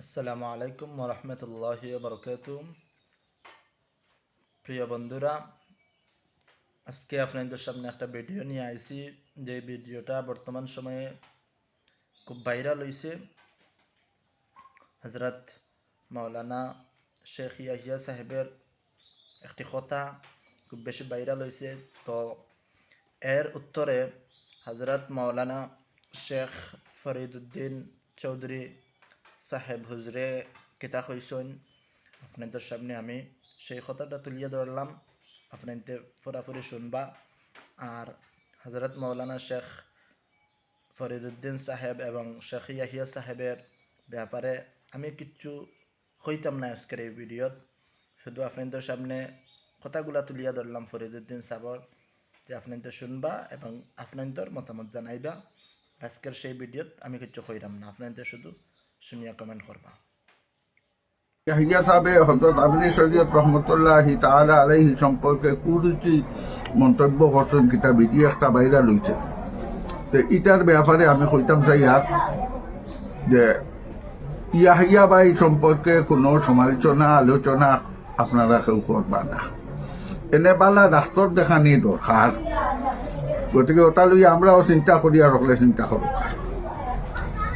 আসসালামু আলাইকুম ওরহমতুল্লাহি বারকাতুহু। প্রিয় বন্ধুরা, আজকে আপনাদের সামনে একটা ভিডিও নিয়ে আইছি। যে ভিডিওটা বর্তমান সময়ে খুব ভাইরাল হয়েছে। হজরত মাওলানা শেখ ইয়াহিয়া সাহেবের একটি কথা খুব বেশি ভাইরাল হয়েছে। তো এর উত্তরে হজরত মাওলানা শেখ ফরিদুদ্দিন চৌধুরী সাহেব হুজরে কিতা কইসন আপনাদের সামনে আমি সেই কথাটা তুলিয়ে ধরলাম। আপনাদের পুরাপুরি শুনবা। আর হজরত মৌলানা শেখ ফরিদুদ্দিন সাহেব এবং শেখ ইয়াহিয়া সাহেবের ব্যাপারে আমি কিচ্ছু হইতাম না আজকের এই ভিডিওত। শুধু আপনাদের সামনে কথাগুলা তুলিয়া ধরলাম ফরিদুদ্দিন সাহেবর, যে আপনাদের শুনবা এবং আপনাদের মতামত জানাইবা। আজকের সেই ভিডিওত আমি কিচ্ছু হইতাম না, আপনাদের শুধু শুনিয়া কমেন্ট করবা। ইয়াহিয়া সাহেবে হযরত আমির শরীয়ত রহমতুল্লাহি তাআলা আলাইহি সম্পর্কে কুরুচি মন্তব্য করছেন, কিতা ভিডিও একটা ভাইরাল হইছে। তো এটার ব্যাপারে আমি কইতাম চাই যে ইয়াহিয়া ভাই সম্পর্কে কোনো সমালোচনা আলোচনা আপনারা কেউ করবা না। এনে বালা ডাক্তার দেখানি দরকার। গতিকে ওটা লইয়া আমরাও চিন্তা করি আর চিন্তা করব।